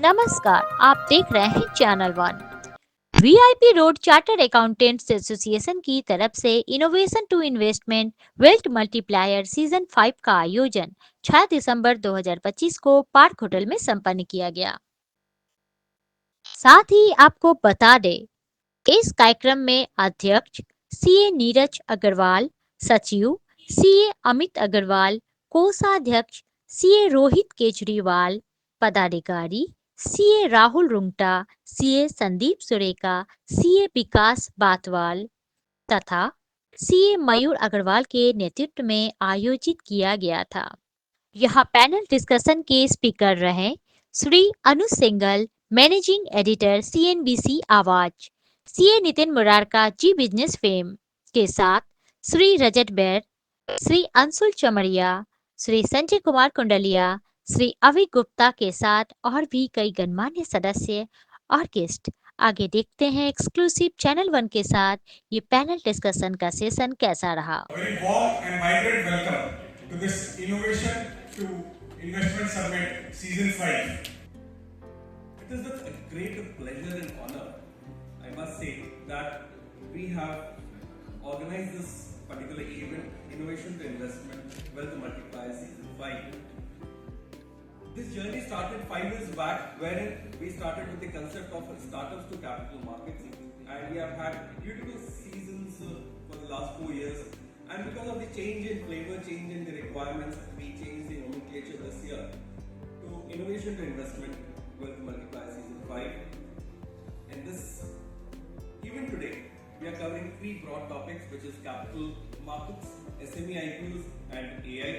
नमस्कार, आप देख रहे हैं channel one. VIP road chartered accountants association की तरफ से innovation to investment wealth multiplier season 5 का आयोजन 6 दिसंबर 2025 को पार्क होटल में संपन्न किया गया। साथ ही आपको बता दें, इस कार्यक्रम में अध्यक्ष सीए नीरज अग्रवाल, सचिव सीए अमित अग्रवाल, कोषाध्यक्ष सीए रोहित केजरीवाल, पदाधिकारी CA Rahul Rungta, CA Sandeep Sureka, CA Vikas Batwal तथा सीए मयूर अग्रवाल के नेतृत्व में आयोजित किया गया था। यहाँ पैनल डिस्कशन के स्पीकर रहे श्री अनु सिंगल, मैनेजिंग एडिटर सीएनबीसी आवाज, सीए नितिन मुरारका जी बिजनेस फेम के साथ श्री रजत बैर, श्री अंशुल चमरिया, श्री संजय कुमार कुंडलिया, श्री अभि गुप्ता के साथ और भी कई गणमान्य सदस्य और गेस्ट। आगे देखते हैं एक्सक्लूसिव चैनल वन के साथ ये पैनल डिस्कशन का सेशन कैसा रहा। Very warm and vibrant welcome to this Innovation to Investment Summit Season 5. It is with a great pleasure and honor, I must say, that we have organized this particular event, Innovation to Investment Wealth Multiplier Season 5. This journey started 5 years back, wherein we started with the concept of startups to capital markets, and we have had beautiful seasons for the last 4 years. And because of the change in flavor, change in the requirements, we changed the nomenclature this year to Innovation to Investment Wealth Multiplier Season 5. And this, even today, we are covering 3 broad topics, which is capital markets, SME IPOs, and AI.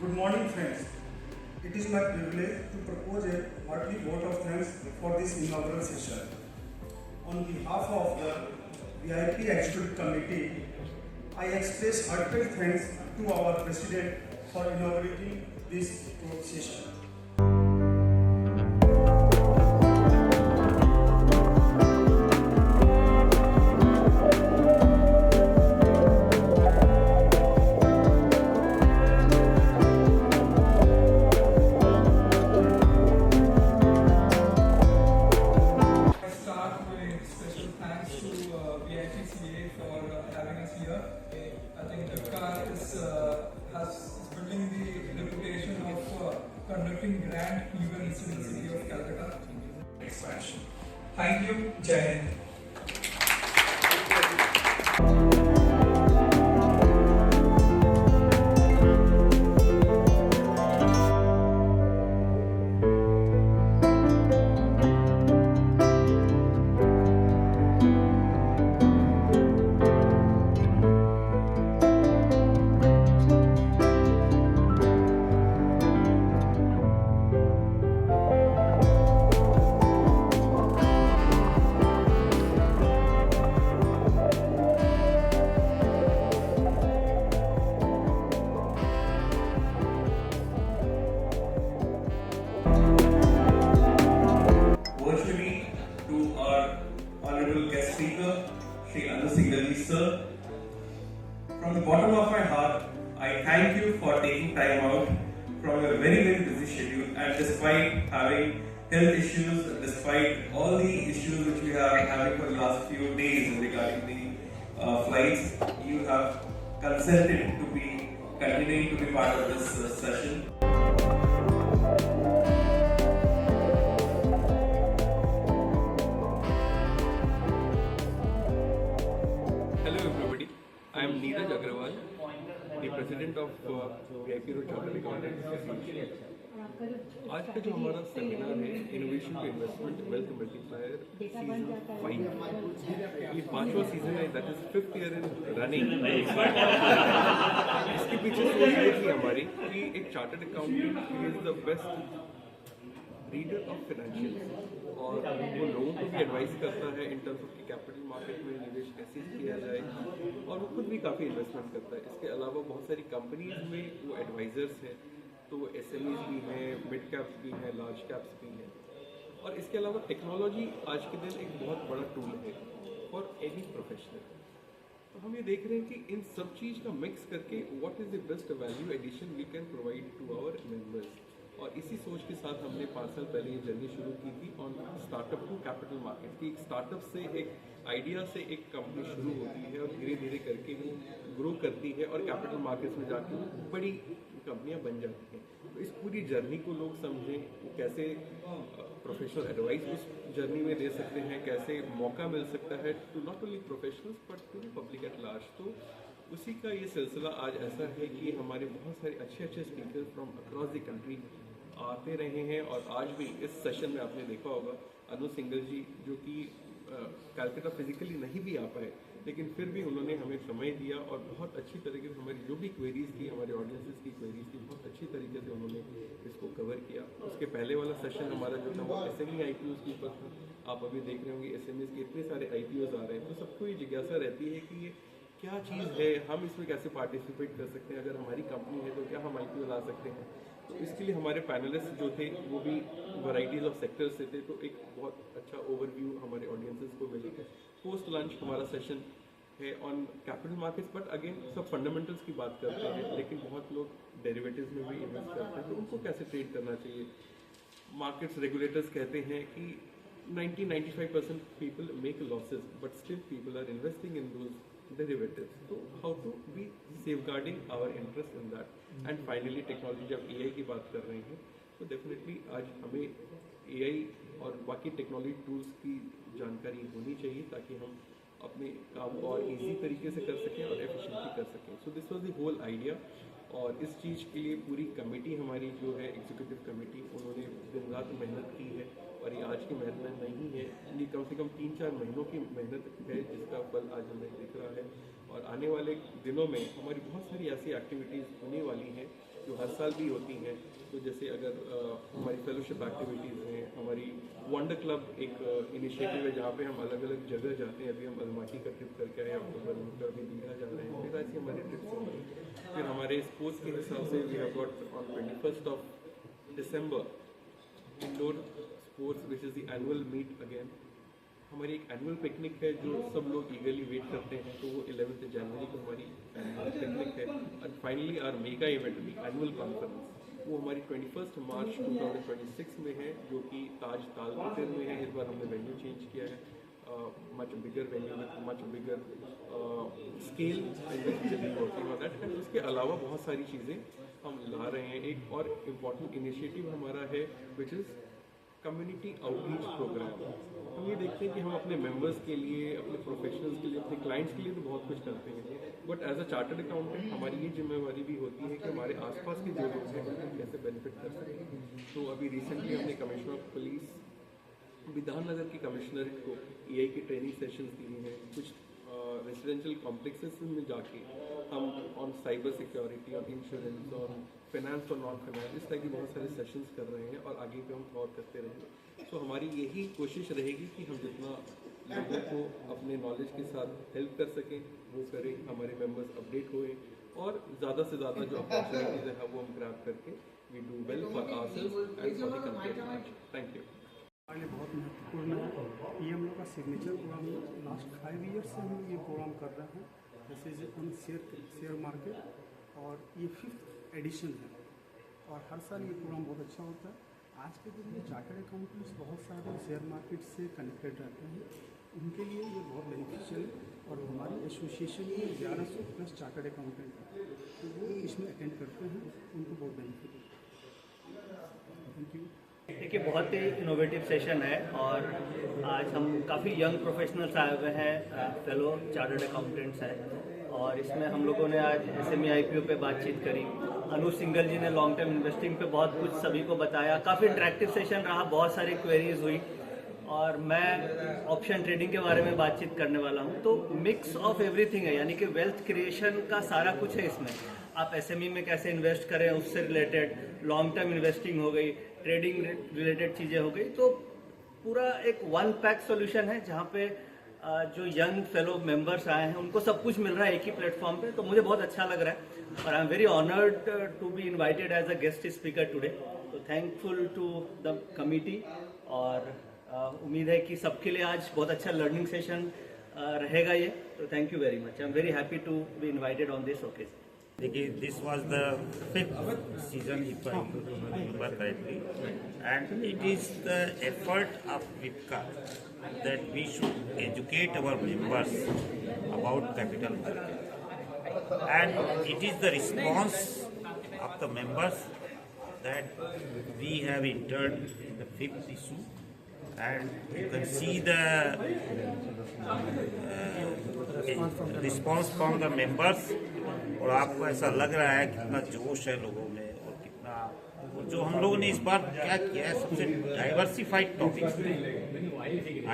Good morning, friends. It is my privilege to propose a hearty vote of thanks for this inaugural session. On behalf of the VIP Executive Committee, I express heartfelt thanks to our President for inaugurating this session. I start with special thanks to VITCA for having us here. I think the car is building the reputation of conducting grand events in the city of Calcutta. Expansion. Thank you, Jai Hind. Virtually to our honorable guest speaker, Sri Anu Singhali sir. From the bottom of my heart, I thank you for taking time out from your very busy schedule, and despite having health issues, despite all the issues which we are having for the last few days regarding the flights, you have consented to be continuing to be part of this session. Hello everybody, I am Neeraj Agrawal, the president of VIP Road Chartered Accountants Association. आज का जो हमारा seminar है innovation to investment wealth multiplier season 5, ये 5वां season है, that is 5th year in running. इसके पीछे सोच ये थी हमारी कि एक chartered accountant is the best reader of financial, और वो लोगों को भी एडवाइस करता है in terms of capital market में निवेश कैसे किया जाए, और वो खुद भी काफ़ी इन्वेस्टमेंट करता है। इसके अलावा बहुत सारी कंपनीज में वो एडवाइजर्स हैं, तो वो SMEs भी हैं, मिड कैप्स भी हैं, लार्ज कैप्स भी हैं। और इसके अलावा टेक्नोलॉजी आज के दिन एक बहुत बड़ा टूल है फॉर एनी प्रोफेशनल। तो हम ये देख रहे हैं कि इन सब चीज़ का मिक्स करके what is the best value addition we can provide to our members. और इसी सोच के साथ हमने 5 साल पहले ये जर्नी शुरू की थी on startup to capital market, की एक स्टार्टअप से, एक आइडिया से एक कंपनी शुरू होती है और धीरे धीरे करके वो ग्रो करती है और कैपिटल मार्केट्स में जाके वो बड़ी कंपनियां बन जाती हैं। तो इस पूरी जर्नी को लोग समझें, कैसे प्रोफेशनल एडवाइस उस जर्नी में दे सकते हैं, कैसे मौका मिल सकता है to not only professionals but to the public at large. तो उसी का ये सिलसिला आज ऐसा है कि हमारे बहुत सारे अच्छे speaker from across the country आते रहे हैं। और आज भी इस सेशन में आपने देखा होगा अनु सिंगल जी, जो कि कलकत्ता फिजिकली नहीं भी आ पाए, लेकिन फिर भी उन्होंने हमें समय दिया और बहुत अच्छी तरीके से हमारी जो भी क्वेरीज थी, हमारे ऑडियंसेस की क्वेरीज थी, बहुत अच्छी तरीके से उन्होंने इसको कवर किया। उसके पहले वाला सेशन हमारा जो था वो SME IPOs के ऊपर था। आप अभी देख रहे होंगे SMEs के इतने सारे IPOs आ रहे हैं, तो सबको ये जिज्ञासा रहती है कि ये क्या चीज़ है, हम इसमें कैसे पार्टिसिपेट कर सकते हैं, अगर हमारी कंपनी है तो क्या हम IPO ला सकते हैं। तो इसके लिए हमारे पैनलिस्ट जो थे वो भी वैरायटीज़ ऑफ सेक्टर्स से थे, तो एक बहुत अच्छा ओवरव्यू हमारे ऑडियंसेस को मिलेगा। पोस्ट लंच हमारा सेशन है on capital markets, but again सब फंडामेंटल्स की बात करते हैं, लेकिन बहुत लोग डेरिवेटिव्स में भी इन्वेस्ट करते हैं, तो उनको कैसे ट्रेड करना चाहिए। मार्केट्स रेगुलेटर्स कहते हैं कि 90-95% people make losses but still people are investing in those derivatives. So how to be safeguarding our interest in that. And finally technology, जब AI की बात कर रहे हैं तो डेफिनेटली आज हमें AI और बाकी टेक्नोलॉजी टूल्स की जानकारी होनी चाहिए ताकि हम अपने काम को और इजी तरीके से कर सकें और एफिशिएंटली कर सकें। So this was the whole idea. और इस चीज़ के लिए पूरी कमेटी हमारी जो है एग्जीक्यूटिव कमेटी, उन्होंने दिन रात मेहनत की है। और ये आज की मेहनत नहीं है, ये कम से कम 3-4 महीनों की मेहनत है जिसका फल आज हमें दिख रहा है। और आने वाले दिनों में हमारी बहुत सारी ऐसी एक्टिविटीज़ होने वाली हैं जो हर साल भी होती हैं। तो जैसे अगर हमारी फेलोशिप एक्टिविटीज़ हैं, हमारी वंडर क्लब एक इनिशिएटिव है जहाँ पे हम अलग अलग जगह जाते हैं। अभी हम अलमाटी का ट्रिप करके आए, अक्टूबर में अभी दीघा जा रहे हैं, फिर ऐसी हमारी ट्रिप्स होंगी। फिर हमारे स्पोर्ट्स के हिसाब से we have got on 21st of December indoor sports which is the annual meet again. हमारी एक एनुअल पिकनिक है जो सब लोग ईगरली वेट करते हैं, तो वो 11th जनवरी को हमारी एनुअल पिकनिक है। और finally our mega event the annual conference, वो हमारी 21 मार्च 2026 में है, जो कि ताज तालकटोरा में है। इस बार हमने वेन्यू चेंज किया है, much bigger venue with much bigger scale working on that. And उसके अलावा बहुत सारी चीज़ें हम ला रहे हैं। एक और इम्पॉर्टेंट इनिशिएटिव हमारा है which is community outreach programme. हम ये देखते हैं कि हम अपने मेंबर्स के लिए, अपने प्रोफेशनल्स के लिए, अपने क्लाइंट्स के लिए तो बहुत कुछ करते हैं, but as a chartered accountant हमारी ये जिम्मेवारी भी होती है कि हमारे आसपास के जो लोग हैं उनको कैसे बेनिफिट कर सकें। तो अभी रिसेंटली हमने कमिश्नर ऑफ पुलिस विधाननगर की कमिश्नर को AI की ट्रेनिंग सेशंस दिए हैं। कुछ रेजिडेंशियल कॉम्प्लेक्सेस में जाके हम on cyber security, on insurance, on finance और नॉन फाइनेंस, इस तरह की बहुत सारे सेशंस कर रहे हैं और आगे भी हम और करते रहेंगे। तो हमारी यही कोशिश रहेगी कि हम जितना लोगों को अपने नॉलेज के साथ हेल्प कर सकें वो करें, हमारे मेंबर्स अपडेट होएं और ज़्यादा से ज़्यादा जो अपॉर्चुनिटीज़ है वो हम ग्रैब करके we do well for ourselves and for the country. Thank you. हमारे लिए बहुत महत्वपूर्ण है। ये हम लोग का सिग्नेचर प्रोग्राम है। लास्ट 5 ईयर्स से हम लोग ये प्रोग्राम कर रहे हैं। जैसे ऑन शेयर मार्केट और ये 5th एडिशन है और हर साल ये प्रोग्राम बहुत अच्छा होता है। आज के दिन में चार्टर्ड अकाउंटेंट्स बहुत सारे शेयर मार्केट से कनेक्टेड रहते हैं, उनके लिए ये बहुत बेनिफिशियल है। और हमारी एसोसिएशन में 1100+ चार्टर्ड अकाउंटेंट हैं, तो वो इसमें अटेंड करते हैं, उनको बहुत बेनिफिट है। Thank you. देखिए, बहुत ही इनोवेटिव सेशन है और आज हम काफ़ी यंग प्रोफेशनल्स आए हुए हैं, फेलो चार्टर्ड अकाउंटेंट्स हैं और इसमें हम लोगों ने आज SME IPO पे बातचीत करी। अनु सिंगल जी ने लॉन्ग टर्म इन्वेस्टिंग पे बहुत कुछ सभी को बताया। काफ़ी इंटरेक्टिव सेशन रहा, बहुत सारी क्वेरीज हुई। और मैं ऑप्शन ट्रेडिंग के बारे में बातचीत करने वाला हूँ। तो मिक्स ऑफ एवरीथिंग है, यानी कि वेल्थ क्रिएशन का सारा कुछ है इसमें। आप एसएमई में कैसे इन्वेस्ट करें उससे रिलेटेड, लॉन्ग टर्म इन्वेस्टिंग हो गई, ट्रेडिंग रिलेटेड चीज़ें हो गई। तो पूरा एक वन पैक सॉल्यूशन है जहाँ पे जो यंग फेलो मेंबर्स आए हैं उनको सब कुछ मिल रहा है एक ही प्लेटफॉर्म पे। तो मुझे बहुत अच्छा लग रहा है और I am very honoured to be invited as a guest speaker today. तो थैंकफुल टू द कमिटी और उम्मीद है कि सबके लिए आज बहुत अच्छा लर्निंग सेशन रहेगा ये। तो thank you very much, I am very happy to be invited on this occasion. देखिए, this was the 5th season if I remember correctly, and it is the effort of WIPCA that we should educate our members about capital market, and it is the response of the members that we have entered in the 5th issue, and you can see the response from the members, और आपको ऐसा लग रहा है कितना जोश है लोगों में और कितना, और जो हम लोगों ने इस बार क्या किया है, सबसे diversified topics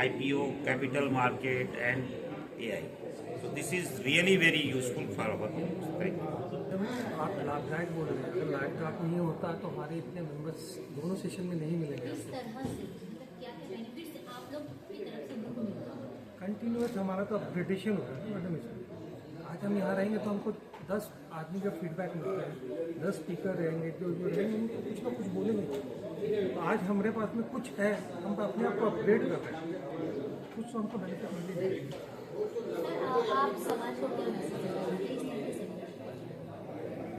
IPO, capital market and AI. So this is really very useful for our members. Thank you. आप लाभदायक बोल रहे हैं, अगर लाभदायक नहीं होता तो हमारे इतने मेंबर्स दोनों सेशन में नहीं मिलेंगे। कंटिन्यूस हमारा तो अपग्रेडेशन हो रहा है मैडम इसमें। आज हम यहाँ रहेंगे तो हमको 10 आदमी का फीडबैक मिलता है, 10 स्पीकर रहेंगे जो रहेंगे उनको कुछ ना कुछ बोलेंगे। तो आज हमारे पास में कुछ है, हम अपने आप को अपग्रेड कर रहे हैं, कुछ तो हमको बेनिफिट मिलेगा। आप समाज को क्या मैसेज देंगे?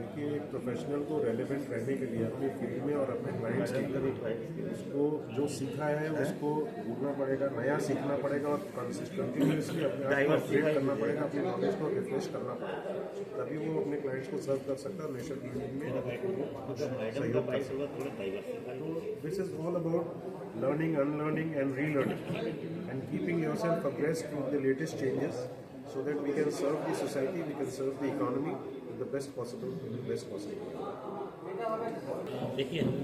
देखिए, एक प्रोफेशनल को रेलेवेंट रहने के लिए अपनी फील्ड में और अपने क्लाइंट्स के उसको जो सीखा है उसको भूलना पड़ेगा, नया सीखना पड़ेगा और कंटिन्यूसली अपने आप को अपडेट करना पड़ेगा, अपने नॉलेज को रिफ्रेश करना पड़ेगा, तभी वो अपने क्लाइंट्स को सर्व कर सकता है नेशनल बिल्डिंग में सहयोग कर सकता है। तो this is all about learning, unlearning and relearning and keeping yourself abreast with the latest changes so that we can serve the society, we can serve the economy in the best possible देखिए, हम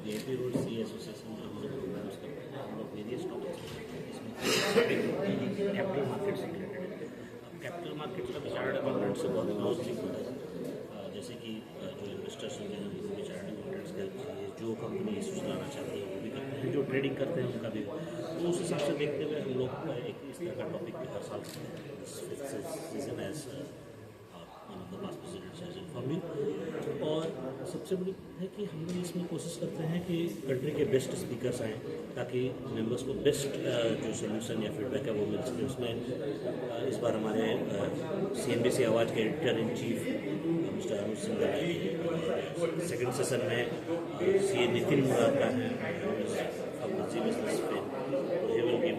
VIP road सी association में हम लोग programmes करते हैं, हम लोग various topics capital market से रिलेटेड है। अब कैपिटल मार्केट का चार्टर्ड अकाउंटेंट से बहुत क्लोज लिंक होता है, जैसे कि जो इन्वेस्टर्स होते हैं उनको भी चार्टर्ड अकाउंटेंट्स की हेल्प चाहिए, जो कंपनी इशूज लाना चाहती है वो भी करते हैं, जो ट्रेडिंग करते हैं उनका भी। तो उस हिसाब से देखते हुए हम लोग एक इस तरह का टॉपिक भी हर साल season as one of the past presidents has inform you. और सबसे बड़ी है कि हम लोग इसमें कोशिश करते हैं कि कंट्री के बेस्ट स्पीकर्स आएँ ताकि मेंबर्स को बेस्ट जो सोल्यूशन या फीडबैक है वो मिल सके। उसमें इस बार हमारे CNBC आवाज़ के एडिटर इन चीफ मिस्टर अनुज सिंह आए। सेकेंड सेशन में CA नितिन मुरादा है बिजनेस पे, he will give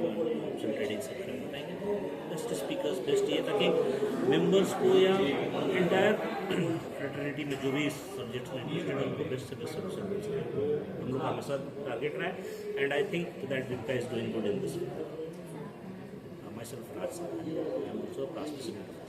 option trading से बताएंगे बेस्ट स्पीकर्स, बेस्ट ये, ताकि मेंबर्स को या इंटायर फ्रेटर्निटी में जो भी सब्जेक्ट्स में इंटरेस्टेड है उनको बेस्ट से बेस्ट सोल्यूशन मिल सके। हम लोग का हमेशा टारगेट रहा है and I think that WIPCA is doing good in this. My self Raj, I am also past president of